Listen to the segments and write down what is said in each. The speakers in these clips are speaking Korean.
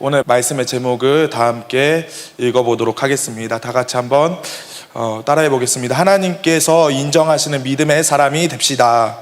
오늘 말씀의 제목을 다 함께 읽어보도록 하겠습니다. 다 같이 한번 따라해 보겠습니다. 하나님께서 인정하시는 믿음의 사람이 됩시다.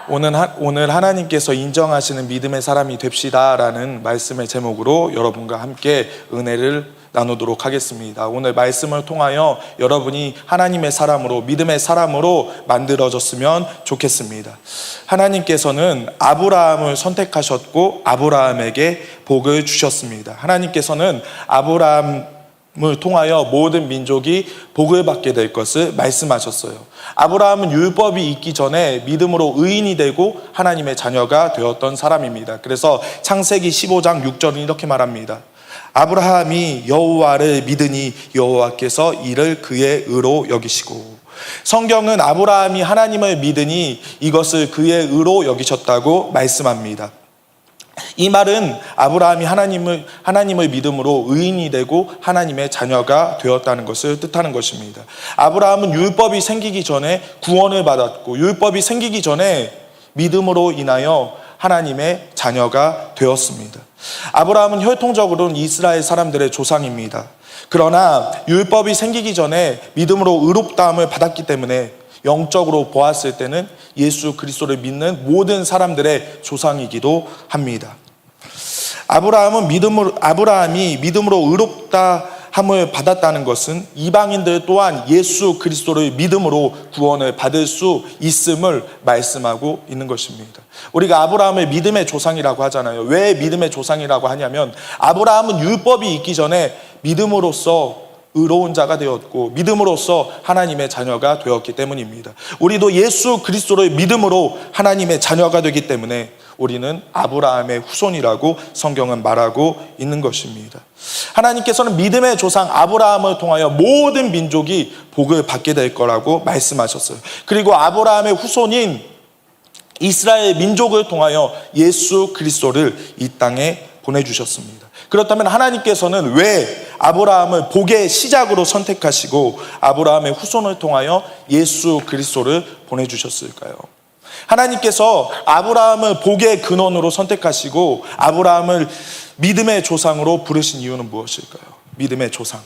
오늘 하나님께서 인정하시는 믿음의 사람이 됩시다 라는 말씀의 제목으로 여러분과 함께 은혜를 나누도록 하겠습니다. 오늘 말씀을 통하여 여러분이 하나님의 사람으로, 믿음의 사람으로 만들어졌으면 좋겠습니다. 하나님께서는 아브라함을 선택하셨고 아브라함에게 복을 주셨습니다. 하나님께서는 아브라함을 통하여 모든 민족이 복을 받게 될 것을 말씀하셨어요. 아브라함은 율법이 있기 전에 믿음으로 의인이 되고 하나님의 자녀가 되었던 사람입니다. 그래서 창세기 15장 6절은 이렇게 말합니다. 아브라함이 여호와를 믿으니 여호와께서 이를 그의 의로 여기시고, 성경은 아브라함이 하나님을 믿으니 이것을 그의 의로 여기셨다고 말씀합니다. 이 말은 아브라함이 하나님을 믿음으로 의인이 되고 하나님의 자녀가 되었다는 것을 뜻하는 것입니다. 아브라함은 율법이 생기기 전에 구원을 받았고, 율법이 생기기 전에 믿음으로 인하여 하나님의 자녀가 되었습니다. 아브라함은 혈통적으로는 이스라엘 사람들의 조상입니다. 그러나 율법이 생기기 전에 믿음으로 의롭다함을 받았기 때문에 영적으로 보았을 때는 예수 그리스도를 믿는 모든 사람들의 조상이기도 합니다. 아브라함이 믿음으로 의롭다함을 받았다는 것은 이방인들 또한 예수 그리스도를 믿음으로 구원을 받을 수 있음을 말씀하고 있는 것입니다. 우리가 아브라함을 믿음의 조상이라고 하잖아요. 왜 믿음의 조상이라고 하냐면 아브라함은 율법이 있기 전에 믿음으로써 의로운 자가 되었고 믿음으로써 하나님의 자녀가 되었기 때문입니다. 우리도 예수 그리스도를 믿음으로 하나님의 자녀가 되기 때문에 우리는 아브라함의 후손이라고 성경은 말하고 있는 것입니다. 하나님께서는 믿음의 조상 아브라함을 통하여 모든 민족이 복을 받게 될 거라고 말씀하셨어요. 그리고 아브라함의 후손인 이스라엘 민족을 통하여 예수 그리스도를 이 땅에 보내주셨습니다. 그렇다면 하나님께서는 왜 아브라함을 복의 시작으로 선택하시고 아브라함의 후손을 통하여 예수 그리스도를 보내주셨을까요? 하나님께서 아브라함을 복의 근원으로 선택하시고 아브라함을 믿음의 조상으로 부르신 이유는 무엇일까요? 믿음의 조상.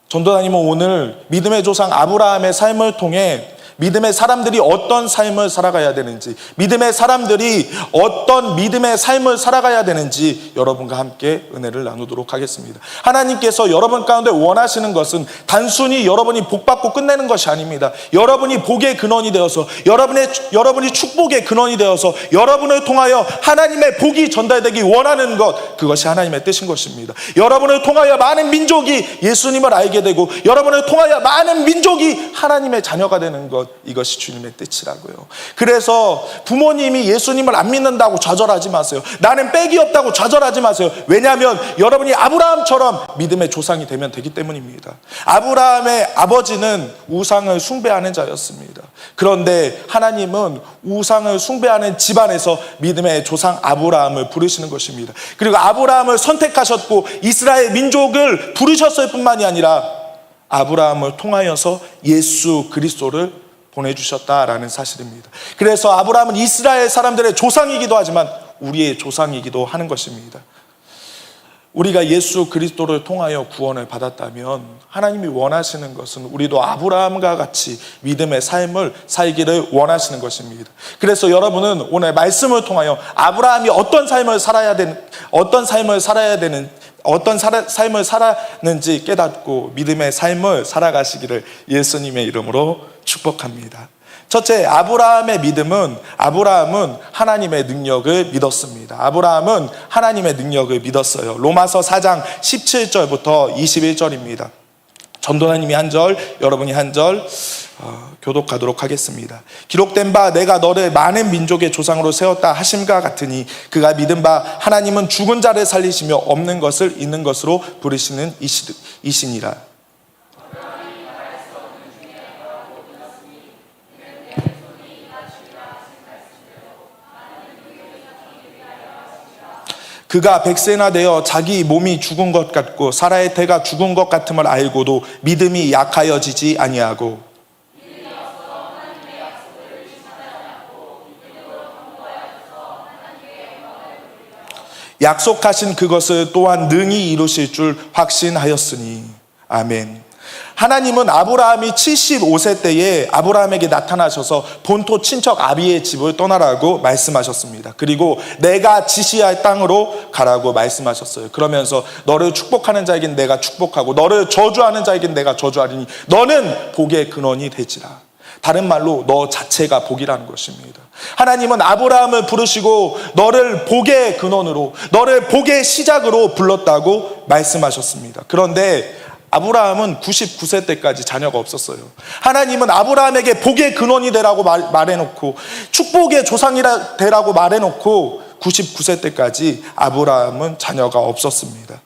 전도사님은 오늘 믿음의 조상 아브라함의 삶을 통해 믿음의 사람들이 어떤 삶을 살아가야 되는지, 믿음의 사람들이 어떤 믿음의 삶을 살아가야 되는지 여러분과 함께 은혜를 나누도록 하겠습니다. 하나님께서 여러분 가운데 원하시는 것은 단순히 여러분이 복받고 끝내는 것이 아닙니다. 여러분이 복의 근원이 되어서 여러분이 축복의 근원이 되어서 여러분을 통하여 하나님의 복이 전달되기 원하는 것, 그것이 하나님의 뜻인 것입니다. 여러분을 통하여 많은 민족이 예수님을 알게 되고 여러분을 통하여 많은 민족이 하나님의 자녀가 되는 것, 이것이 주님의 뜻이라고요. 그래서 부모님이 예수님을 안 믿는다고 좌절하지 마세요. 나는 빽이 없다고 좌절하지 마세요. 왜냐하면 여러분이 아브라함처럼 믿음의 조상이 되면 되기 때문입니다. 아브라함의 아버지는 우상을 숭배하는 자였습니다. 그런데 하나님은 우상을 숭배하는 집안에서 믿음의 조상 아브라함을 부르시는 것입니다. 그리고 아브라함을 선택하셨고 이스라엘 민족을 부르셨을 뿐만이 아니라 아브라함을 통하여서 예수 그리스도를 보내주셨다라는 사실입니다. 그래서 아브라함은 이스라엘 사람들의 조상이기도 하지만 우리의 조상이기도 하는 것입니다. 우리가 예수 그리스도를 통하여 구원을 받았다면 하나님이 원하시는 것은 우리도 아브라함과 같이 믿음의 삶을 살기를 원하시는 것입니다. 그래서 여러분은 오늘 말씀을 통하여 아브라함이 어떤 삶을 살았는지 깨닫고 믿음의 삶을 살아가시기를 예수님의 이름으로 축복합니다. 첫째, 아브라함의 믿음은 하나님의 능력을 믿었습니다. 아브라함은 하나님의 능력을 믿었어요. 로마서 4장 17절부터 21절입니다. 전도사님이 한 절, 여러분이 한 절 교독하도록 하겠습니다. 기록된 바 내가 너를 많은 민족의 조상으로 세웠다 하심과 같으니 그가 믿은 바 하나님은 죽은 자를 살리시며 없는 것을 있는 것으로 부르시는 이시니라. 그가 백세나 되어 자기 몸이 죽은 것 같고 사라의 태가 죽은 것 같음을 알고도 믿음이 약하여지지 아니하고 약속하신 그것을 또한 능히 이루실 줄 확신하였으니. 아멘. 하나님은 아브라함이 75세 때에 아브라함에게 나타나셔서 본토 친척 아비의 집을 떠나라고 말씀하셨습니다. 그리고 내가 지시할 땅으로 가라고 말씀하셨어요. 그러면서 너를 축복하는 자에겐 내가 축복하고 너를 저주하는 자에겐 내가 저주하리니 너는 복의 근원이 되지라. 다른 말로 너 자체가 복이라는 것입니다. 하나님은 아브라함을 부르시고 너를 복의 근원으로, 너를 복의 시작으로 불렀다고 말씀하셨습니다. 그런데 아브라함은 99세 때까지 자녀가 없었어요. 하나님은 아브라함에게 복의 근원이 되라고 말해놓고 축복의 조상이 되라고 말해놓고 99세 때까지 아브라함은 자녀가 없었습니다.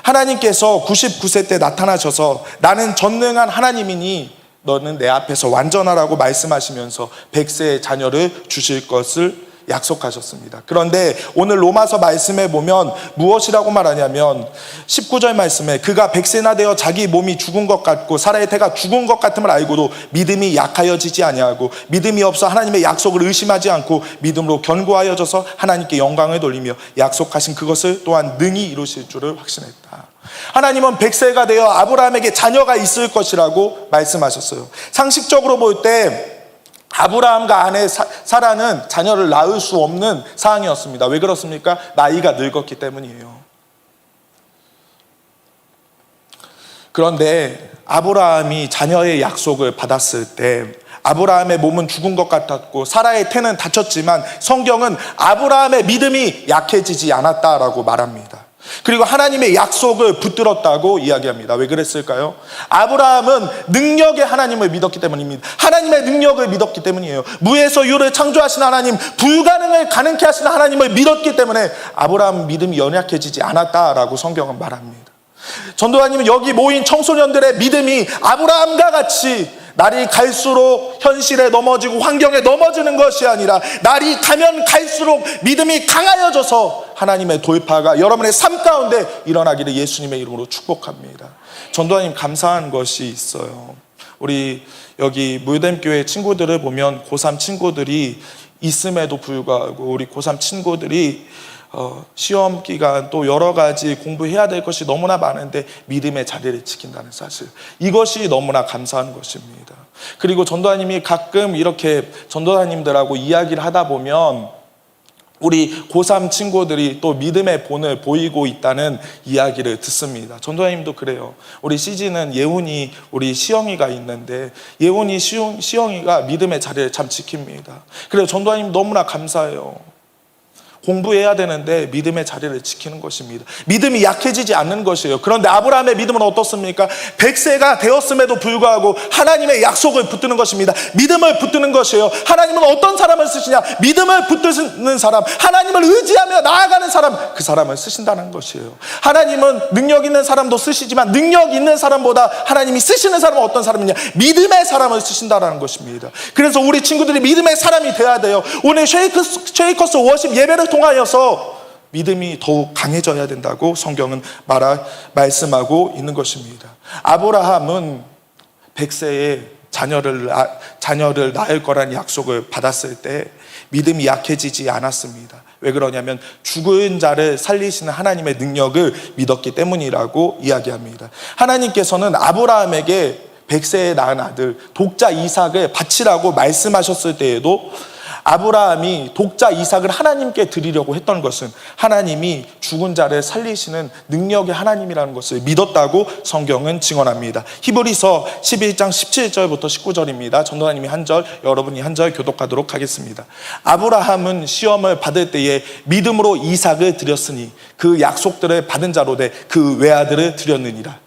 하나님께서 99세 때 나타나셔서 나는 전능한 하나님이니 너는 내 앞에서 완전하라고 말씀하시면서 100세의 자녀를 주실 것을 약속하셨습니다. 그런데 오늘 로마서 말씀에 보면 무엇이라고 말하냐면 19절 말씀에 그가 100세나 되어 자기 몸이 죽은 것 같고 사라의 태가 죽은 것 같음을 알고도 믿음이 약하여지지 아니하고 믿음이 없어 하나님의 약속을 의심하지 않고 믿음으로 견고하여져서 하나님께 영광을 돌리며 약속하신 그것을 또한 능히 이루실 줄을 확신했다. 하나님은 100세가 되어 아브라함에게 자녀가 있을 것이라고 말씀하셨어요. 상식적으로 볼 때 아브라함과 아내 사라는 자녀를 낳을 수 없는 상황이었습니다. 왜 그렇습니까? 나이가 늙었기 때문이에요. 그런데 아브라함이 자녀의 약속을 받았을 때 아브라함의 몸은 죽은 것 같았고 사라의 태는 다쳤지만 성경은 아브라함의 믿음이 약해지지 않았다라고 말합니다. 그리고 하나님의 약속을 붙들었다고 이야기합니다. 왜 그랬을까요? 아브라함은 능력의 하나님을 믿었기 때문입니다. 하나님의 능력을 믿었기 때문이에요. 무에서 유를 창조하신 하나님, 불가능을 가능케 하시는 하나님을 믿었기 때문에 아브라함 믿음이 연약해지지 않았다라고 성경은 말합니다. 전도사님은 여기 모인 청소년들의 믿음이 아브라함과 같이 날이 갈수록 현실에 넘어지고 환경에 넘어지는 것이 아니라 날이 가면 갈수록 믿음이 강하여져서 하나님의 돌파가 여러분의 삶 가운데 일어나기를 예수님의 이름으로 축복합니다. 전도사님 감사한 것이 있어요. 우리 여기 물댐교회 친구들을 보면 고3 친구들이 있음에도 불구하고 우리 고3 친구들이 시험 기간 또 여러 가지 공부해야 될 것이 너무나 많은데 믿음의 자리를 지킨다는 사실, 이것이 너무나 감사한 것입니다. 그리고 전도사님이 가끔 이렇게 전도사님들하고 이야기를 하다 보면 우리 고3 친구들이 또 믿음의 본을 보이고 있다는 이야기를 듣습니다. 전도사님도 그래요. 우리 CG는 예훈이, 우리 시영이가 있는데 예훈이, 시영이가 믿음의 자리를 참 지킵니다. 그래서 전도사님 너무나 감사해요. 공부해야 되는데 믿음의 자리를 지키는 것입니다. 믿음이 약해지지 않는 것이에요. 그런데 아브라함의 믿음은 어떻습니까? 100세가 되었음에도 불구하고 하나님의 약속을 붙드는 것입니다. 믿음을 붙드는 것이에요. 하나님은 어떤 사람을 쓰시냐? 믿음을 붙드는 사람, 하나님을 의지하며 나아가는 사람, 그 사람을 쓰신다는 것이에요. 하나님은 능력 있는 사람도 쓰시지만 능력 있는 사람보다 하나님이 쓰시는 사람은 어떤 사람이냐? 믿음의 사람을 쓰신다는 것입니다. 그래서 우리 친구들이 믿음의 사람이 되어야 돼요. 오늘 쉐이커스 워십 예배를 통하여서 믿음이 더욱 강해져야 된다고 성경은 말씀하고 있는 것입니다. 아브라함은 100세에 자녀를 낳을 거란 약속을 받았을 때 믿음이 약해지지 않았습니다. 왜 그러냐면 죽은 자를 살리시는 하나님의 능력을 믿었기 때문이라고 이야기합니다. 하나님께서는 아브라함에게 100세에 낳은 아들 독자 이삭을 바치라고 말씀하셨을 때에도 아브라함이 독자 이삭을 하나님께 드리려고 했던 것은 하나님이 죽은 자를 살리시는 능력의 하나님이라는 것을 믿었다고 성경은 증언합니다. 히브리서 11장 17절부터 19절입니다. 전도사님이 한 절, 여러분이 한 절 교독하도록 하겠습니다. 아브라함은 시험을 받을 때에 믿음으로 이삭을 드렸으니 그 약속들을 받은 자로 돼 그 외아들을 드렸느니라.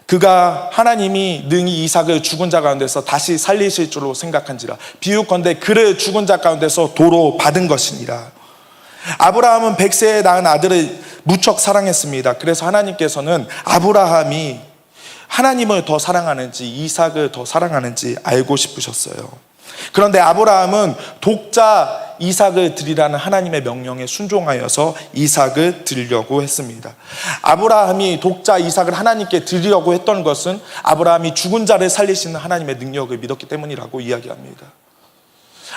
그가 하나님이 능히 이삭을 죽은 자 가운데서 다시 살리실 줄로 생각한지라 비유컨대 그를 죽은 자 가운데서 도로 받은 것이니라. 아브라함은 100세에 낳은 아들을 무척 사랑했습니다. 그래서 하나님께서는 아브라함이 하나님을 더 사랑하는지 이삭을 더 사랑하는지 알고 싶으셨어요. 그런데 아브라함은 독자 이삭을 드리라는 하나님의 명령에 순종하여서 이삭을 드리려고 했습니다. 아브라함이 독자 이삭을 하나님께 드리려고 했던 것은 아브라함이 죽은 자를 살리시는 하나님의 능력을 믿었기 때문이라고 이야기합니다.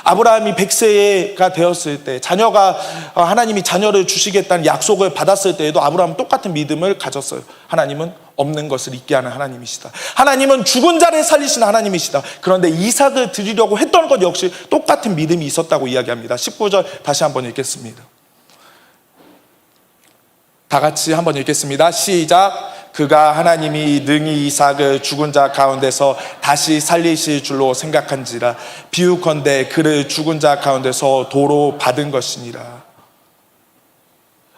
아브라함이 100세가 되었을 때, 자녀가 하나님이 자녀를 주시겠다는 약속을 받았을 때에도 아브라함은 똑같은 믿음을 가졌어요. 하나님은 없는 것을 있게 하는 하나님이시다. 하나님은 죽은 자를 살리시는 하나님이시다. 그런데 이삭을 드리려고 했던 것 역시 똑같은 믿음이 있었다고 이야기합니다. 19절 다시 한번 읽겠습니다. 다 같이 한번 읽겠습니다. 시작. 그가 하나님이 능히 이삭을 죽은 자 가운데서 다시 살리실 줄로 생각한지라 비유컨대 그를 죽은 자 가운데서 도로 받은 것이니라.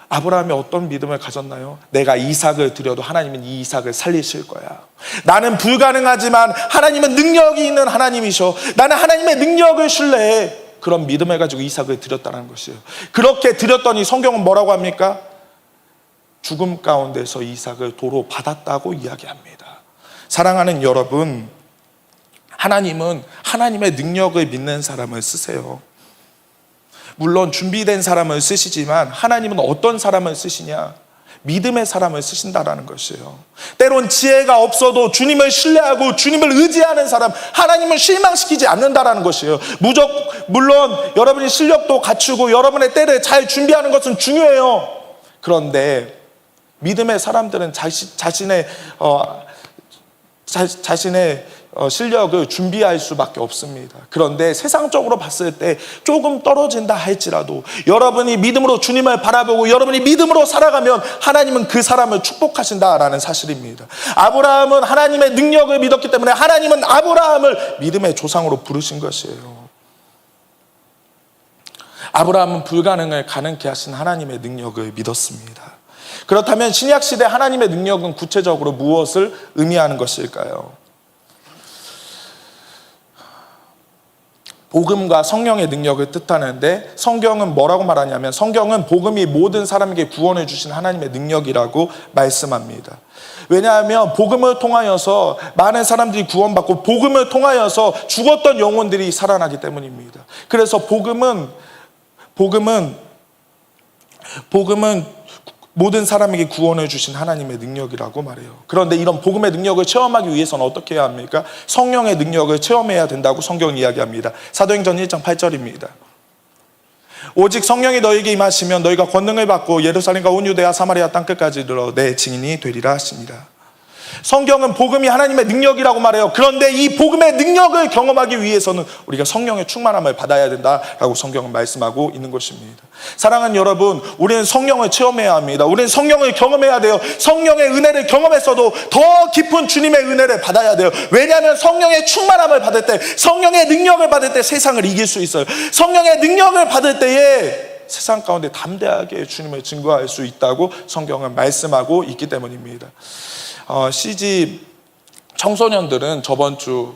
아브라함이 어떤 믿음을 가졌나요? 내가 이삭을 드려도 하나님은 이 이삭을 살리실 거야. 나는 불가능하지만 하나님은 능력이 있는 하나님이셔. 나는 하나님의 능력을 신뢰해. 그런 믿음을 가지고 이삭을 드렸다는 것이에요. 그렇게 드렸더니 성경은 뭐라고 합니까? 죽음 가운데서 이삭을 도로 받았다고 이야기합니다. 사랑하는 여러분, 하나님은 하나님의 능력을 믿는 사람을 쓰세요. 물론 준비된 사람을 쓰시지만 하나님은 어떤 사람을 쓰시냐? 믿음의 사람을 쓰신다라는 것이에요. 때론 지혜가 없어도 주님을 신뢰하고 주님을 의지하는 사람, 하나님은 실망시키지 않는다라는 것이에요. 물론 여러분이 실력도 갖추고 여러분의 때를 잘 준비하는 것은 중요해요. 그런데 믿음의 사람들은 자신의 실력을 준비할 수밖에 없습니다. 그런데 세상적으로 봤을 때 조금 떨어진다 할지라도 여러분이 믿음으로 주님을 바라보고 여러분이 믿음으로 살아가면 하나님은 그 사람을 축복하신다라는 사실입니다. 아브라함은 하나님의 능력을 믿었기 때문에 하나님은 아브라함을 믿음의 조상으로 부르신 것이에요. 아브라함은 불가능을 가능케 하신 하나님의 능력을 믿었습니다. 그렇다면 신약시대 하나님의 능력은 구체적으로 무엇을 의미하는 것일까요? 복음과 성령의 능력을 뜻하는데 성경은 뭐라고 말하냐면 성경은 복음이 모든 사람에게 구원을 주신 하나님의 능력이라고 말씀합니다. 왜냐하면 복음을 통하여서 많은 사람들이 구원받고 복음을 통하여서 죽었던 영혼들이 살아나기 때문입니다. 그래서 복음은 모든 사람에게 구원을 주신 하나님의 능력이라고 말해요. 그런데 이런 복음의 능력을 체험하기 위해서는 어떻게 해야 합니까? 성령의 능력을 체험해야 된다고 성경은 이야기합니다. 사도행전 1장 8절입니다. 오직 성령이 너에게 임하시면 너희가 권능을 받고 예루살렘과 온 유대와 사마리아 땅끝까지 이르러 내 증인이 되리라 하시니라. 성경은 복음이 하나님의 능력이라고 말해요. 그런데 이 복음의 능력을 경험하기 위해서는 우리가 성령의 충만함을 받아야 된다라고 성경은 말씀하고 있는 것입니다. 사랑하는 여러분, 우리는 성령을 체험해야 합니다. 우리는 성령을 경험해야 돼요. 성령의 은혜를 경험했어도 더 깊은 주님의 은혜를 받아야 돼요. 왜냐하면 성령의 충만함을 받을 때, 성령의 능력을 받을 때 세상을 이길 수 있어요. 성령의 능력을 받을 때에 세상 가운데 담대하게 주님을 증거할 수 있다고 성경은 말씀하고 있기 때문입니다. CG 청소년들은 저번 주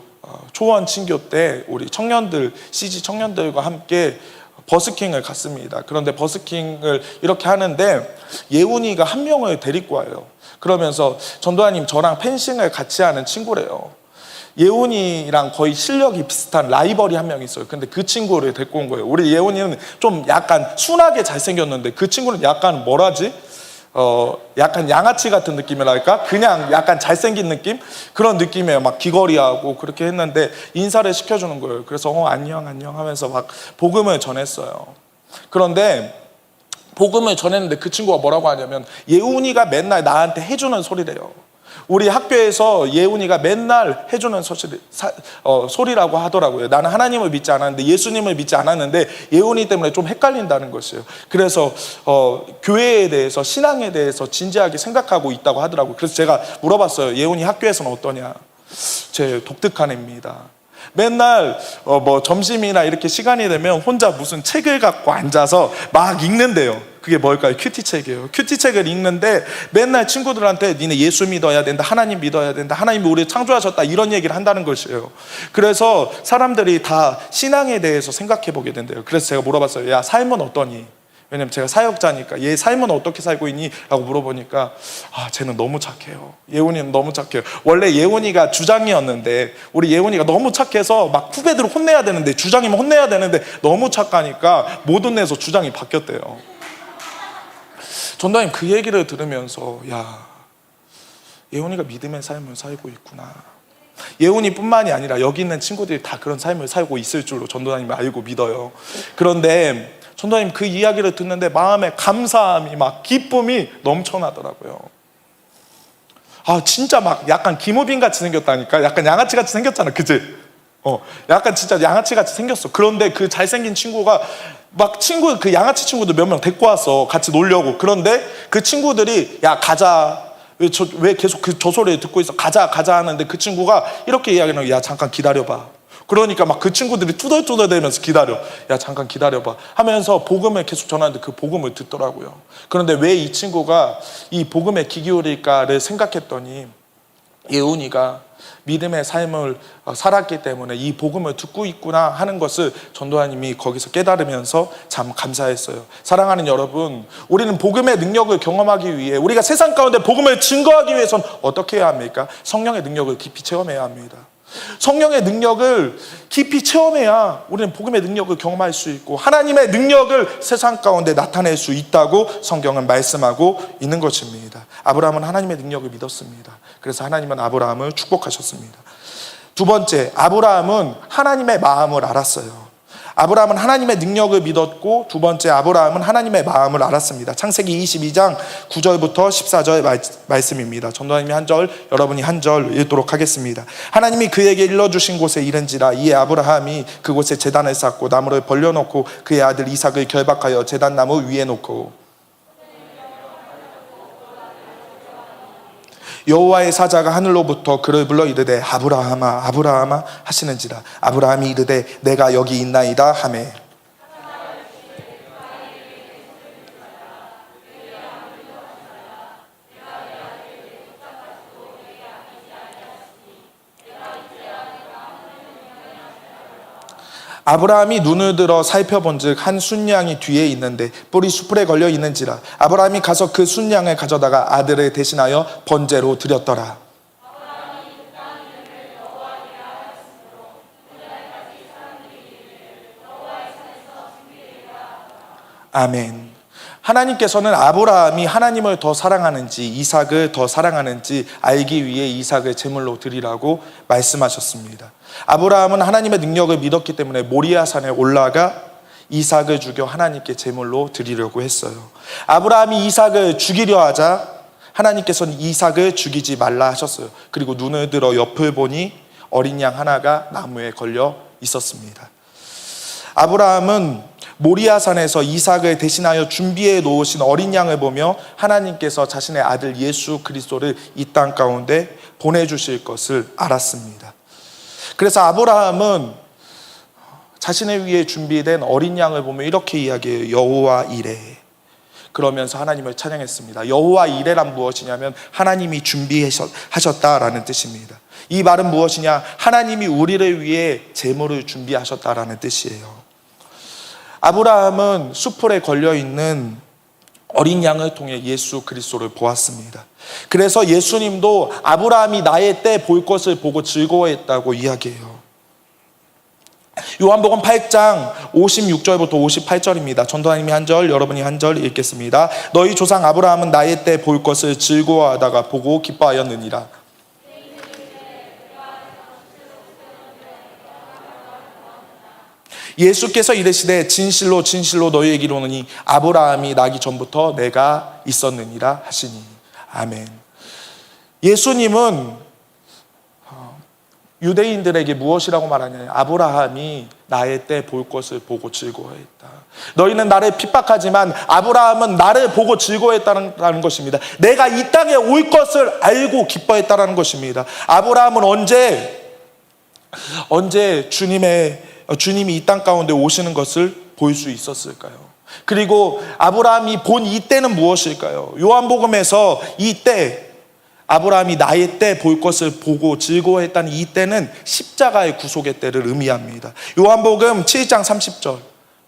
초원 친교 때 우리 청년들, CG 청년들과 함께 버스킹을 갔습니다. 그런데 버스킹을 이렇게 하는데 예훈이가 한 명을 데리고 와요. 그러면서 전도사님 저랑 펜싱을 같이 하는 친구래요. 예훈이랑 거의 실력이 비슷한 라이벌이 한 명 있어요. 근데 그 친구를 데리고 온 거예요. 우리 예훈이는 좀 약간 순하게 잘생겼는데 그 친구는 약간 약간 양아치 같은 느낌이랄까? 그냥 약간 잘생긴 느낌? 그런 느낌이에요. 막 귀걸이하고 그렇게 했는데 인사를 시켜주는 거예요. 그래서 안녕 하면서 막 복음을 전했어요. 그런데 복음을 전했는데 그 친구가 뭐라고 하냐면 예훈이가 맨날 나한테 해주는 소리래요. 우리 학교에서 예훈이가 맨날 해주는 소리라고 하더라고요. 나는 하나님을 믿지 않았는데 예수님을 믿지 않았는데 예훈이 때문에 좀 헷갈린다는 것이에요. 그래서 교회에 대해서 신앙에 대해서 진지하게 생각하고 있다고 하더라고요. 그래서 제가 물어봤어요. 예훈이 학교에서는 어떠냐? 제 독특한 애입니다. 맨날 점심이나 이렇게 시간이 되면 혼자 무슨 책을 갖고 앉아서 막 읽는데요. 그게 뭘까요? 큐티책이에요. 큐티책을 읽는데 맨날 친구들한테 니네 예수 믿어야 된다, 하나님 믿어야 된다, 하나님이 우리를 창조하셨다 이런 얘기를 한다는 것이에요. 그래서 사람들이 다 신앙에 대해서 생각해 보게 된대요. 그래서 제가 물어봤어요. 야, 삶은 어떠니? 왜냐면 제가 사역자니까 얘 삶은 어떻게 살고 있니? 라고 물어보니까 쟤는 너무 착해요. 예훈이는 너무 착해요. 원래 예훈이가 주장이었는데 우리 예훈이가 너무 착해서 막 후배들을 혼내야 되는데, 주장이면 혼내야 되는데 너무 착하니까 못 혼내서 주장이 바뀌었대요. 전도사님 그 얘기를 들으면서 예훈이가 믿음의 삶을 살고 있구나. 예훈이뿐만이 아니라 여기 있는 친구들이 다 그런 삶을 살고 있을 줄로 전도사님이 알고 믿어요. 그런데 전도사님 그 이야기를 듣는데 마음에 감사함이 막 기쁨이 넘쳐나더라고요. 진짜 막 약간 김우빈 같이 생겼다니까. 약간 양아치 같이 생겼잖아, 그치? 약간 진짜 양아치 같이 생겼어. 그런데 그 잘생긴 친구가 막 그 양아치 친구들 몇 명 데리고 왔어, 같이 놀려고. 그런데 그 친구들이 가자, 왜 계속 저 소리를 듣고 있어, 가자 하는데 그 친구가 이렇게 이야기하는, 잠깐 기다려봐. 그러니까 막 그 친구들이 뚜덜뚜덜대면서 기다려, 잠깐 기다려봐 하면서 복음을 계속 전하는데 그 복음을 듣더라고요. 그런데 왜 이 친구가 이 복음에 귀 기울일까를 생각했더니 예훈이가 믿음의 삶을 살았기 때문에 이 복음을 듣고 있구나 하는 것을 전도사님이 거기서 깨달으면서 참 감사했어요. 사랑하는 여러분, 우리는 복음의 능력을 경험하기 위해, 우리가 세상 가운데 복음을 증거하기 위해서는 어떻게 해야 합니까? 성령의 능력을 깊이 체험해야 합니다. 성령의 능력을 깊이 체험해야 우리는 복음의 능력을 경험할 수 있고 하나님의 능력을 세상 가운데 나타낼 수 있다고 성경은 말씀하고 있는 것입니다. 아브라함은 하나님의 능력을 믿었습니다. 그래서 하나님은 아브라함을 축복하셨습니다. 두 번째, 아브라함은 하나님의 마음을 알았어요. 아브라함은 하나님의 능력을 믿었고, 두 번째, 아브라함은 하나님의 마음을 알았습니다. 창세기 22장 9절부터 14절 말씀입니다. 전도사님이 한 절, 여러분이 한 절 읽도록 하겠습니다. 하나님이 그에게 일러주신 곳에 이른지라 이에 아브라함이 그곳에 제단을 쌓고 나무를 벌려놓고 그의 아들 이삭을 결박하여 제단나무 위에 놓고 여호와의 사자가 하늘로부터 그를 불러 이르되 아브라함아 아브라함아 하시는지라 아브라함이 이르되 내가 여기 있나이다 하매 아브라함이 눈을 들어 살펴본즉 한 순양이 뒤에 있는데 뿔이 수풀에 걸려 있는지라 아브라함이 가서 그 순양을 가져다가 아들을 대신하여 번제로 드렸더라. 아멘. 하나님께서는 아브라함이 하나님을 더 사랑하는지 이삭을 더 사랑하는지 알기 위해 이삭을 제물로 드리라고 말씀하셨습니다. 아브라함은 하나님의 능력을 믿었기 때문에 모리아산에 올라가 이삭을 죽여 하나님께 제물로 드리려고 했어요. 아브라함이 이삭을 죽이려 하자 하나님께서는 이삭을 죽이지 말라 하셨어요. 그리고 눈을 들어 옆을 보니 어린 양 하나가 나무에 걸려 있었습니다. 아브라함은 모리아산에서 이삭을 대신하여 준비해 놓으신 어린 양을 보며 하나님께서 자신의 아들 예수 그리스도를 이 땅 가운데 보내주실 것을 알았습니다. 그래서 아브라함은 자신을 위해 준비된 어린 양을 보며 이렇게 이야기해요. 여호와 이레. 그러면서 하나님을 찬양했습니다. 여호와 이레란 무엇이냐면 하나님이 준비하셨다라는 뜻입니다. 이 말은 무엇이냐? 하나님이 우리를 위해 제물을 준비하셨다라는 뜻이에요. 아브라함은 수풀에 걸려있는 어린 양을 통해 예수 그리스도를 보았습니다. 그래서 예수님도 아브라함이 나의 때 볼 것을 보고 즐거워했다고 이야기해요. 요한복음 8장 56절부터 58절입니다. 전도사님이 한 절, 여러분이 한 절 읽겠습니다. 너희 조상 아브라함은 나의 때 볼 것을 즐거워하다가 보고 기뻐하였느니라. 예수께서 이르시되 진실로 진실로 너희에게 이르노니 아브라함이 나기 전부터 내가 있었느니라 하시니. 아멘. 예수님은 유대인들에게 무엇이라고 말하냐면 아브라함이 나의 때 볼 것을 보고 즐거워했다. 너희는 나를 핍박하지만 아브라함은 나를 보고 즐거워했다는 것입니다. 내가 이 땅에 올 것을 알고 기뻐했다는 것입니다. 아브라함은 언제 주님이 이 땅 가운데 오시는 것을 볼 수 있었을까요? 그리고 아브라함이 본 이 때는 무엇일까요? 요한복음에서 이 때, 아브라함이 나의 때 볼 것을 보고 즐거워했다는 이 때는 십자가의 구속의 때를 의미합니다. 요한복음 7장 30절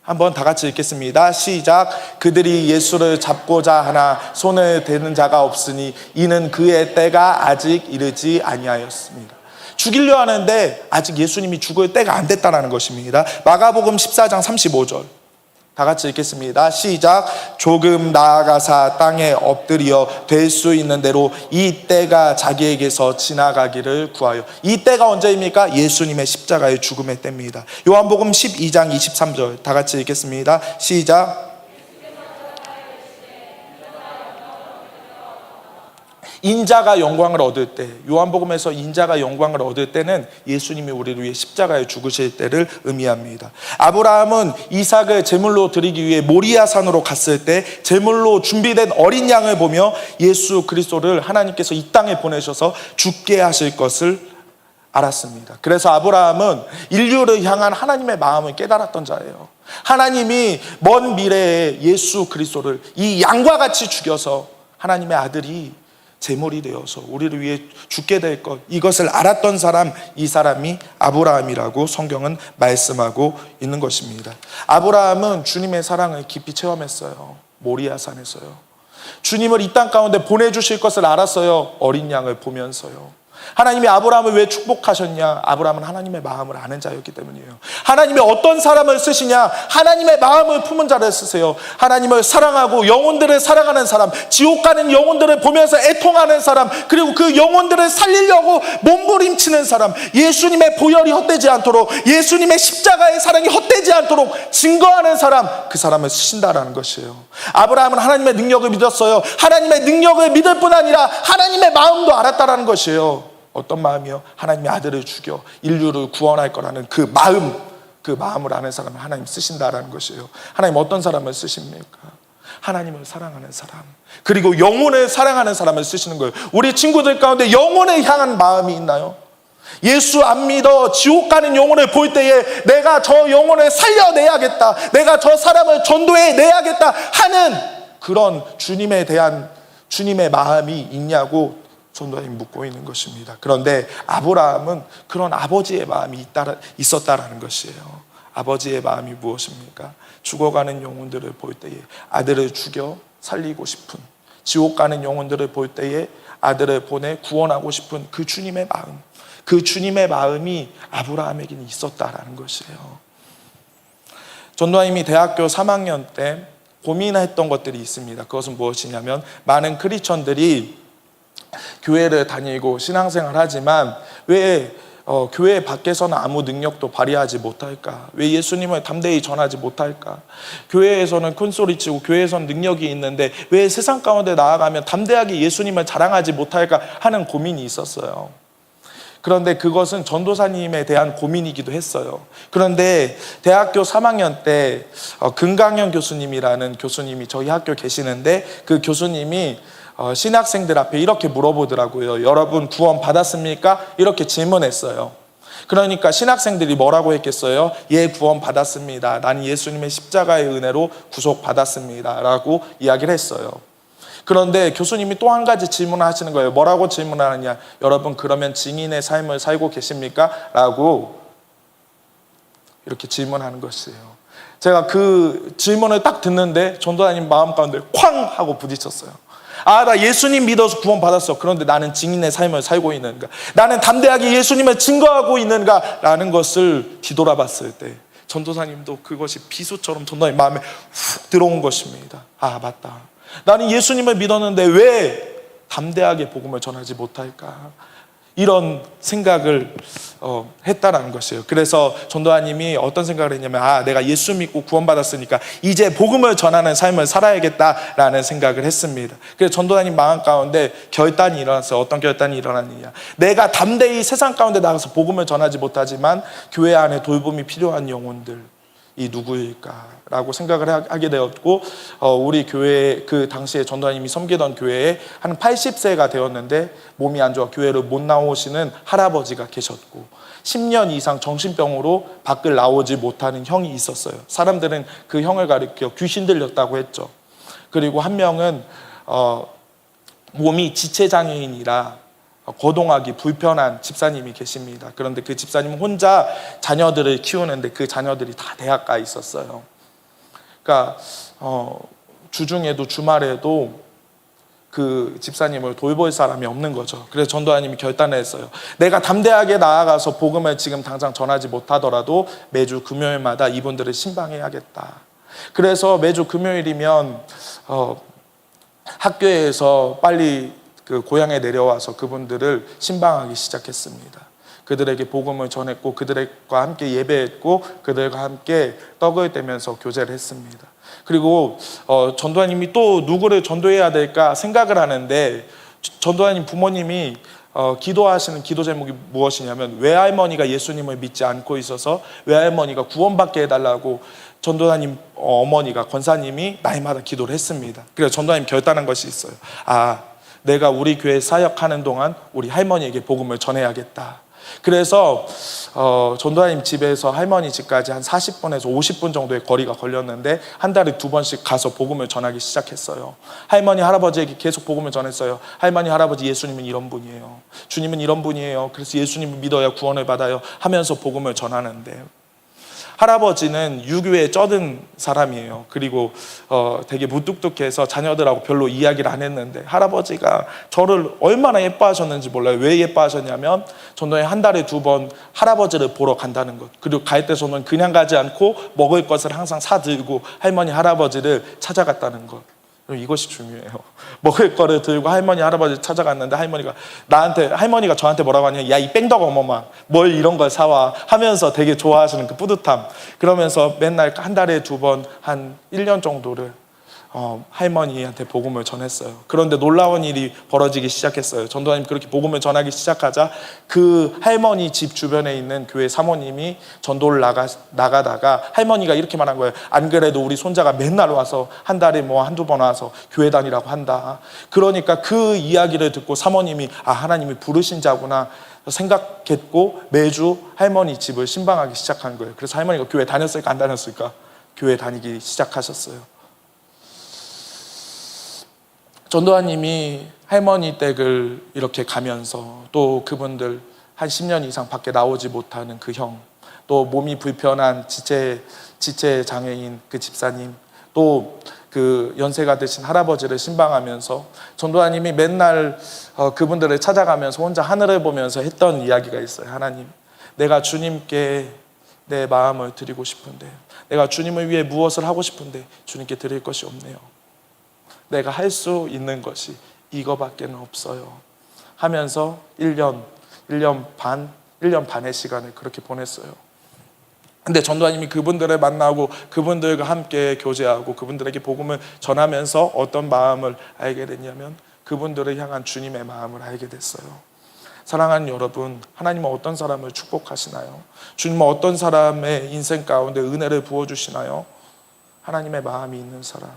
한번 다 같이 읽겠습니다. 시작. 그들이 예수를 잡고자 하나 손을 대는 자가 없으니 이는 그의 때가 아직 이르지 아니하였습니다. 죽이려 하는데 아직 예수님이 죽을 때가 안 됐다는 것입니다. 마가복음 14장 35절 다 같이 읽겠습니다. 시작. 조금 나아가사 땅에 엎드려 될 수 있는 대로 이 때가 자기에게서 지나가기를 구하여. 이 때가 언제입니까? 예수님의 십자가의 죽음의 때입니다. 요한복음 12장 23절 다 같이 읽겠습니다. 시작. 인자가 영광을 얻을 때, 요한복음에서 인자가 영광을 얻을 때는 예수님이 우리를 위해 십자가에 죽으실 때를 의미합니다. 아브라함은 이삭을 제물로 드리기 위해 모리아 산으로 갔을 때 제물로 준비된 어린 양을 보며 예수 그리스도를 하나님께서 이 땅에 보내셔서 죽게 하실 것을 알았습니다. 그래서 아브라함은 인류를 향한 하나님의 마음을 깨달았던 자예요. 하나님이 먼 미래에 예수 그리스도를 이 양과 같이 죽여서 하나님의 아들이 제물이 되어서 우리를 위해 죽게 될 것, 이것을 알았던 사람, 이 사람이 아브라함이라고 성경은 말씀하고 있는 것입니다. 아브라함은 주님의 사랑을 깊이 체험했어요. 모리아산에서요. 주님을 이 땅 가운데 보내주실 것을 알았어요. 어린 양을 보면서요. 하나님이 아브라함을 왜 축복하셨냐? 아브라함은 하나님의 마음을 아는 자였기 때문이에요. 하나님이 어떤 사람을 쓰시냐? 하나님의 마음을 품은 자를 쓰세요. 하나님을 사랑하고 영혼들을 사랑하는 사람, 지옥 가는 영혼들을 보면서 애통하는 사람, 그리고 그 영혼들을 살리려고 몸부림치는 사람, 예수님의 보혈이 헛되지 않도록, 예수님의 십자가의 사랑이 헛되지 않도록 증거하는 사람, 그 사람을 쓰신다라는 것이에요. 아브라함은 하나님의 능력을 믿었어요. 하나님의 능력을 믿을 뿐 아니라 하나님의 마음도 알았다라는 것이에요. 어떤 마음이요? 하나님의 아들을 죽여 인류를 구원할 거라는 그 마음을 아는 사람을 하나님 쓰신다라는 것이에요. 하나님 어떤 사람을 쓰십니까? 하나님을 사랑하는 사람, 그리고 영혼을 사랑하는 사람을 쓰시는 거예요. 우리 친구들 가운데 영혼을 향한 마음이 있나요? 예수 안 믿어 지옥 가는 영혼을 볼 때에 내가 저 영혼을 살려내야겠다, 내가 저 사람을 전도해내야겠다 하는 그런 주님에 대한 주님의 마음이 있냐고 전도사님이 묻고 있는 것입니다. 그런데 아브라함은 그런 아버지의 마음이 있었다라는 것이에요. 아버지의 마음이 무엇입니까? 죽어가는 영혼들을 볼 때에 아들을 죽여 살리고 싶은, 지옥 가는 영혼들을 볼 때에 아들을 보내 구원하고 싶은 그 주님의 마음, 그 주님의 마음이 아브라함에게는 있었다라는 것이에요. 전도사님이 대학교 3학년 때 고민했던 것들이 있습니다. 그것은 무엇이냐면, 많은 크리스천들이 교회를 다니고 신앙생활 하지만 왜 교회 밖에서는 아무 능력도 발휘하지 못할까? 왜 예수님을 담대히 전하지 못할까? 교회에서는 큰소리치고 교회에서는 능력이 있는데 왜 세상 가운데 나아가면 담대하게 예수님을 자랑하지 못할까 하는 고민이 있었어요. 그런데 그것은 전도사님에 대한 고민이기도 했어요. 그런데 대학교 3학년 때 금강현 교수님이라는 교수님이 저희 학교 계시는데, 그 교수님이 신학생들 앞에 이렇게 물어보더라고요. 여러분 구원 받았습니까? 이렇게 질문했어요. 그러니까 신학생들이 뭐라고 했겠어요? 예, 구원 받았습니다. 나는 예수님의 십자가의 은혜로 구속 받았습니다 라고 이야기를 했어요. 그런데 교수님이 또 한 가지 질문을 하시는 거예요. 뭐라고 질문하느냐? 여러분 그러면 증인의 삶을 살고 계십니까? 라고 이렇게 질문하는 것이에요. 제가 그 질문을 딱 듣는데 전도사님 마음 가운데 쾅 하고 부딪혔어요. 아, 나 예수님 믿어서 구원 받았어. 그런데 나는 증인의 삶을 살고 있는가? 나는 담대하게 예수님을 증거하고 있는가? 라는 것을 뒤돌아봤을 때 전도사님도 그것이 비수처럼 전도사님 마음에 훅 들어온 것입니다. 아, 맞다. 나는 예수님을 믿었는데 왜 담대하게 복음을 전하지 못할까? 이런 생각을 했다라는 것이에요. 그래서 전도사님이 어떤 생각을 했냐면, 아, 내가 예수 믿고 구원받았으니까 이제 복음을 전하는 삶을 살아야겠다라는 생각을 했습니다. 그래서 전도사님 마음 가운데 결단이 일어났어요. 어떤 결단이 일어났느냐? 내가 담대히 세상 가운데 나가서 복음을 전하지 못하지만 교회 안에 돌봄이 필요한 영혼들, 이 누구일까라고 생각을 하게 되었고, 우리 교회, 그 당시에 전도사님이 섬기던 교회에 한 80세가 되었는데 몸이 안 좋아 교회를 못 나오시는 할아버지가 계셨고, 10년 이상 정신병으로 밖을 나오지 못하는 형이 있었어요. 사람들은 그 형을 가리켜 귀신 들렸다고 했죠. 그리고 한 명은 몸이 지체장애인이라 거동하기 불편한 집사님이 계십니다. 그런데 그 집사님은 혼자 자녀들을 키우는데 그 자녀들이 다 대학가에 있었어요. 그러니까 주중에도 주말에도 그 집사님을 돌볼 사람이 없는 거죠. 그래서 전도사님이 결단을 했어요. 내가 담대하게 나아가서 복음을 지금 당장 전하지 못하더라도 매주 금요일마다 이분들을 신방해야겠다. 그래서 매주 금요일이면 학교에서 빨리 그 고향에 내려와서 그분들을 신방하기 시작했습니다. 그들에게 복음을 전했고 그들과 함께 예배했고 그들과 함께 떡을 떼면서 교제를 했습니다. 그리고 전도사님이 또 누구를 전도해야 될까 생각을 하는데 전도사님 부모님이 기도하시는 기도 제목이 무엇이냐면 외할머니가 예수님을 믿지 않고 있어서 외할머니가 구원받게 해달라고 전도사님 어머니가 권사님이 날마다 기도를 했습니다. 그래서 전도사님 결단한 것이 있어요. 내가 우리 교회 사역하는 동안 우리 할머니에게 복음을 전해야겠다. 그래서 전도사님 집에서 할머니 집까지 한 40분에서 50분 정도의 거리가 걸렸는데 한 달에 2번씩 가서 복음을 전하기 시작했어요. 할머니 할아버지에게 계속 복음을 전했어요. 할머니 할아버지, 예수님은 이런 분이에요. 주님은 이런 분이에요. 그래서 예수님을 믿어야 구원을 받아요 하면서 복음을 전하는데, 할아버지는 유교에 쩌든 사람이에요. 그리고 되게 무뚝뚝해서 자녀들하고 별로 이야기를 안 했는데 할아버지가 저를 얼마나 예뻐하셨는지 몰라요. 왜 예뻐하셨냐면 전도사님 한 달에 2번 할아버지를 보러 간다는 것, 그리고 갈 때 저는 그냥 가지 않고 먹을 것을 항상 사들고 할머니 할아버지를 찾아갔다는 것. 이것이 중요해요. 먹을 거를 들고 할머니 할아버지 찾아갔는데 할머니가 저한테 뭐라고 하냐면 야, 이 뺑덕 어머마 뭘 이런 걸 사와 하면서 되게 좋아하시는 그 뿌듯함. 그러면서 맨날 한 달에 2번 한 1년 정도를 할머니한테 복음을 전했어요. 그런데 놀라운 일이 벌어지기 시작했어요. 전도사님 그렇게 복음을 전하기 시작하자 그 할머니 집 주변에 있는 교회 사모님이 전도를 나가다가 할머니가 이렇게 말한 거예요. 안 그래도 우리 손자가 맨날 와서 한 달에 뭐 한두 번 와서 교회 다니라고 한다. 그러니까 그 이야기를 듣고 사모님이 하나님이 부르신 자구나 생각했고 매주 할머니 집을 신방하기 시작한 거예요. 그래서 할머니가 교회 다녔을까 안 다녔을까? 교회 다니기 시작하셨어요. 전도사님이 할머니 댁을 이렇게 가면서 또 그분들 한 10년 이상 밖에 나오지 못하는 그 형, 또 몸이 불편한 지체 장애인 그 집사님, 또 그 연세가 되신 할아버지를 신방하면서 전도사님이 맨날 그분들을 찾아가면서 혼자 하늘을 보면서 했던 이야기가 있어요. 하나님, 내가 주님께 내 마음을 드리고 싶은데, 내가 주님을 위해 무엇을 하고 싶은데 주님께 드릴 것이 없네요. 내가 할 수 있는 것이 이거밖에 없어요 하면서 1년 반의 시간을 그렇게 보냈어요. 근데 전도사님이 그분들을 만나고 그분들과 함께 교제하고 그분들에게 복음을 전하면서 어떤 마음을 알게 됐냐면 그분들을 향한 주님의 마음을 알게 됐어요. 사랑하는 여러분, 하나님은 어떤 사람을 축복하시나요? 주님은 어떤 사람의 인생 가운데 은혜를 부어주시나요? 하나님의 마음이 있는 사람,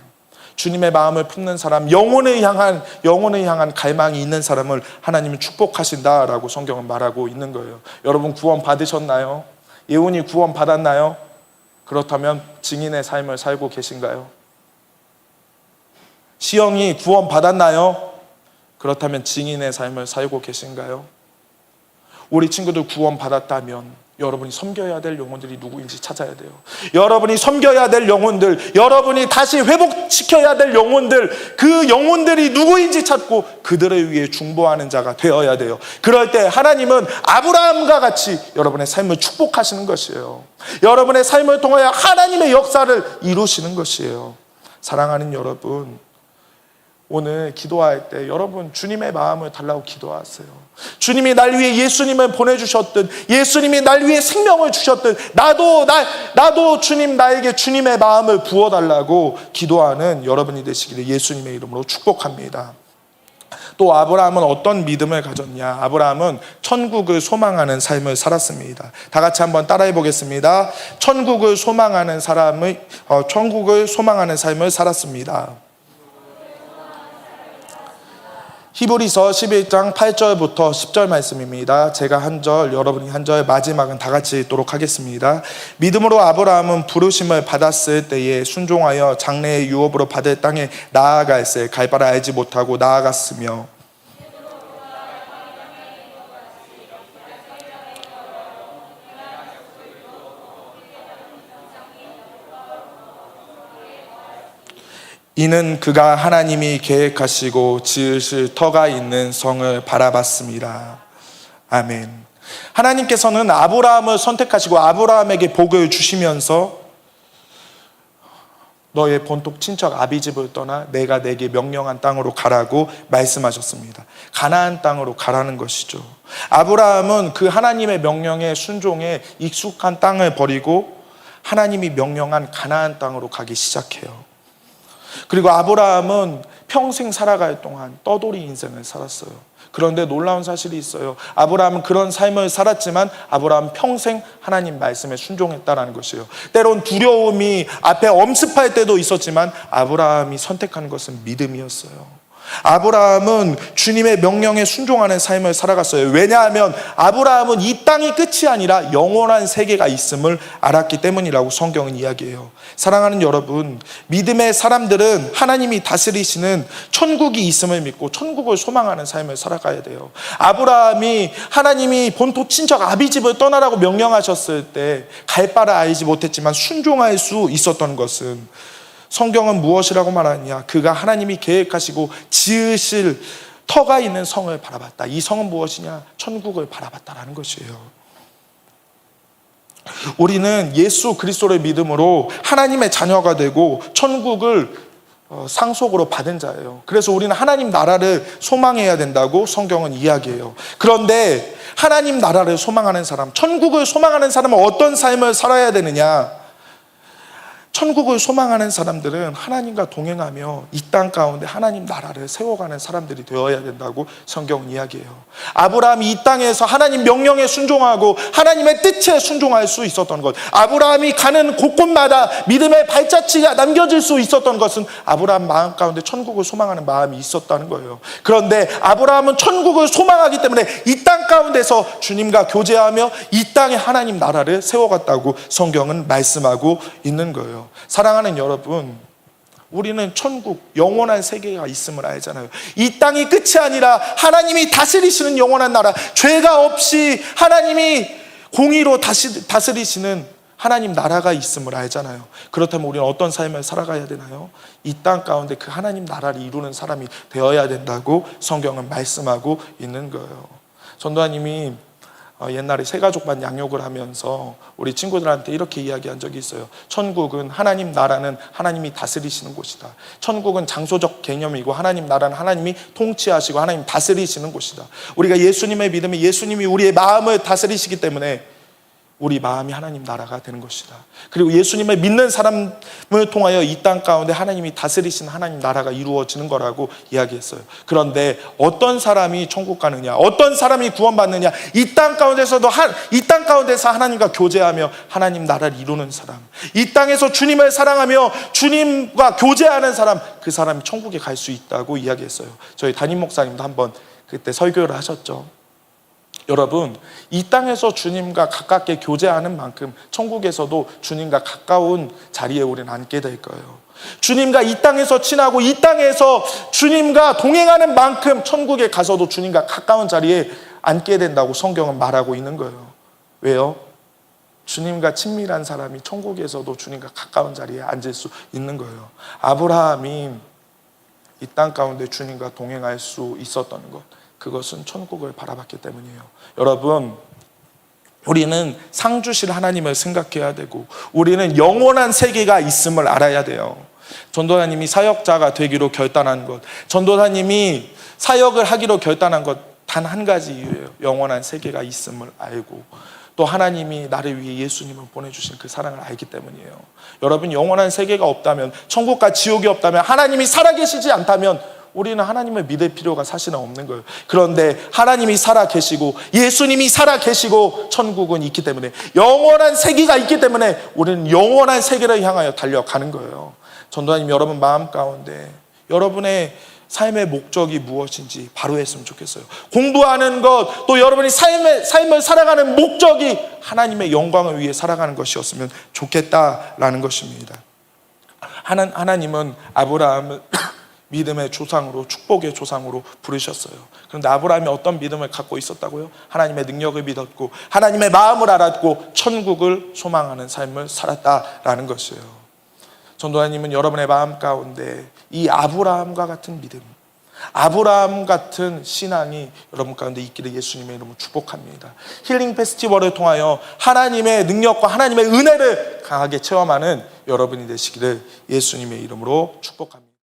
주님의 마음을 품는 사람, 영혼을 향한 갈망이 있는 사람을 하나님은 축복하신다라고 성경은 말하고 있는 거예요. 여러분 구원 받으셨나요? 예훈이 구원 받았나요? 그렇다면 증인의 삶을 살고 계신가요? 시영이 구원 받았나요? 그렇다면 증인의 삶을 살고 계신가요? 우리 친구들 구원 받았다면 여러분이 섬겨야 될 영혼들이 누구인지 찾아야 돼요. 여러분이 섬겨야 될 영혼들, 여러분이 다시 회복시켜야 될 영혼들, 그 영혼들이 누구인지 찾고 그들을 위해 중보하는 자가 되어야 돼요. 그럴 때 하나님은 아브라함과 같이 여러분의 삶을 축복하시는 것이에요. 여러분의 삶을 통하여 하나님의 역사를 이루시는 것이에요. 사랑하는 여러분, 오늘 기도할 때 여러분 주님의 마음을 달라고 기도하세요. 주님이 날 위해 예수님을 보내주셨든 예수님이 날 위해 생명을 주셨든 나도 주님 나에게 주님의 마음을 부어달라고 기도하는 여러분이 되시기를 예수님의 이름으로 축복합니다. 또 아브라함은 어떤 믿음을 가졌냐? 아브라함은 천국을 소망하는 삶을 살았습니다. 다 같이 한번 따라해 보겠습니다. 천국을 소망하는 삶을 살았습니다. 히브리서 11장 8절부터 10절 말씀입니다. 제가 한 절, 여러분이 한 절, 마지막은 다 같이 읽도록 하겠습니다. 믿음으로 아브라함은 부르심을 받았을 때에 순종하여 장래의 유업으로 받을 땅에 나아갈새 갈 바를 알지 못하고 나아갔으며 이는 그가 하나님이 계획하시고 지으실 터가 있는 성을 바라봤습니다. 아멘. 하나님께서는 아브라함을 선택하시고 아브라함에게 복을 주시면서 너의 본토 친척 아비집을 떠나 내가 내게 명령한 땅으로 가라고 말씀하셨습니다. 가나안 땅으로 가라는 것이죠. 아브라함은 그 하나님의 명령에 순종해 익숙한 땅을 버리고 하나님이 명령한 가나안 땅으로 가기 시작해요. 그리고 아브라함은 평생 살아갈 동안 떠돌이 인생을 살았어요. 그런데 놀라운 사실이 있어요. 아브라함은 그런 삶을 살았지만 아브라함은 평생 하나님 말씀에 순종했다는 것이에요. 때론 두려움이 앞에 엄습할 때도 있었지만 아브라함이 선택한 것은 믿음이었어요. 아브라함은 주님의 명령에 순종하는 삶을 살아갔어요. 왜냐하면 아브라함은 이 땅이 끝이 아니라 영원한 세계가 있음을 알았기 때문이라고 성경은 이야기해요. 사랑하는 여러분, 믿음의 사람들은 하나님이 다스리시는 천국이 있음을 믿고 천국을 소망하는 삶을 살아가야 돼요. 아브라함이 하나님이 본토 친척 아비집을 떠나라고 명령하셨을 때 갈 바를 알지 못했지만 순종할 수 있었던 것은, 성경은 무엇이라고 말하느냐? 그가 하나님이 계획하시고 지으실 터가 있는 성을 바라봤다. 이 성은 무엇이냐? 천국을 바라봤다라는 것이에요. 우리는 예수 그리스도를 믿음으로 하나님의 자녀가 되고 천국을 상속으로 받은 자예요. 그래서 우리는 하나님 나라를 소망해야 된다고 성경은 이야기해요. 그런데 하나님 나라를 소망하는 사람, 천국을 소망하는 사람은 어떤 삶을 살아야 되느냐? 천국을 소망하는 사람들은 하나님과 동행하며 이 땅 가운데 하나님 나라를 세워가는 사람들이 되어야 된다고 성경은 이야기해요. 아브라함이 이 땅에서 하나님 명령에 순종하고 하나님의 뜻에 순종할 수 있었던 것, 아브라함이 가는 곳곳마다 믿음의 발자취가 남겨질 수 있었던 것은 아브라함 마음 가운데 천국을 소망하는 마음이 있었다는 거예요. 그런데 아브라함은 천국을 소망하기 때문에 이 땅 가운데서 주님과 교제하며 이 땅에 하나님 나라를 세워갔다고 성경은 말씀하고 있는 거예요. 사랑하는 여러분, 우리는 천국, 영원한 세계가 있음을 알잖아요. 이 땅이 끝이 아니라 하나님이 다스리시는 영원한 나라, 죄가 없이 하나님이 공의로 다스리시는 하나님 나라가 있음을 알잖아요. 그렇다면 우리는 어떤 삶을 살아가야 되나요? 이 땅 가운데 그 하나님 나라를 이루는 사람이 되어야 된다고 성경은 말씀하고 있는 거예요. 전도사님이 옛날에 새가족반 양육을 하면서 우리 친구들한테 이렇게 이야기한 적이 있어요. 천국은, 하나님 나라는 하나님이 다스리시는 곳이다. 천국은 장소적 개념이고 하나님 나라는 하나님이 통치하시고 하나님 다스리시는 곳이다. 우리가 예수님을 믿으면 예수님이 우리의 마음을 다스리시기 때문에 우리 마음이 하나님 나라가 되는 것이다. 그리고 예수님을 믿는 사람을 통하여 이 땅 가운데 하나님이 다스리신 하나님 나라가 이루어지는 거라고 이야기했어요. 그런데 어떤 사람이 천국 가느냐, 어떤 사람이 구원받느냐, 이 땅 가운데서 하나님과 교제하며 하나님 나라를 이루는 사람, 이 땅에서 주님을 사랑하며 주님과 교제하는 사람, 그 사람이 천국에 갈 수 있다고 이야기했어요. 저희 담임 목사님도 한번 그때 설교를 하셨죠. 여러분, 이 땅에서 주님과 가깝게 교제하는 만큼 천국에서도 주님과 가까운 자리에 우리는 앉게 될 거예요. 주님과 이 땅에서 친하고 이 땅에서 주님과 동행하는 만큼 천국에 가서도 주님과 가까운 자리에 앉게 된다고 성경은 말하고 있는 거예요. 왜요? 주님과 친밀한 사람이 천국에서도 주님과 가까운 자리에 앉을 수 있는 거예요. 아브라함이 이 땅 가운데 주님과 동행할 수 있었던 것, 그것은 천국을 바라봤기 때문이에요. 여러분, 우리는 상 주실 하나님을 생각해야 되고 우리는 영원한 세계가 있음을 알아야 돼요. 전도사님이 사역자가 되기로 결단한 것, 전도사님이 사역을 하기로 결단한 것 단 한 가지 이유예요. 영원한 세계가 있음을 알고 또 하나님이 나를 위해 예수님을 보내주신 그 사랑을 알기 때문이에요. 여러분, 영원한 세계가 없다면, 천국과 지옥이 없다면, 하나님이 살아계시지 않다면 우리는 하나님을 믿을 필요가 사실은 없는 거예요. 그런데 하나님이 살아계시고 예수님이 살아계시고 천국은 있기 때문에, 영원한 세계가 있기 때문에 우리는 영원한 세계를 향하여 달려가는 거예요. 전도사님, 여러분 마음 가운데 여러분의 삶의 목적이 무엇인지 바로 했으면 좋겠어요. 공부하는 것, 또 여러분이 삶을 살아가는 목적이 하나님의 영광을 위해 살아가는 것이었으면 좋겠다라는 것입니다. 하나님은 아브라함을 믿음의 조상으로, 축복의 조상으로 부르셨어요. 그런데 아브라함이 어떤 믿음을 갖고 있었다고요? 하나님의 능력을 믿었고 하나님의 마음을 알았고 천국을 소망하는 삶을 살았다라는 것이에요. 전도사님은 여러분의 마음 가운데 이 아브라함과 같은 믿음, 아브라함 같은 신앙이 여러분 가운데 있기를 예수님의 이름으로 축복합니다. 힐링 페스티벌을 통하여 하나님의 능력과 하나님의 은혜를 강하게 체험하는 여러분이 되시기를 예수님의 이름으로 축복합니다.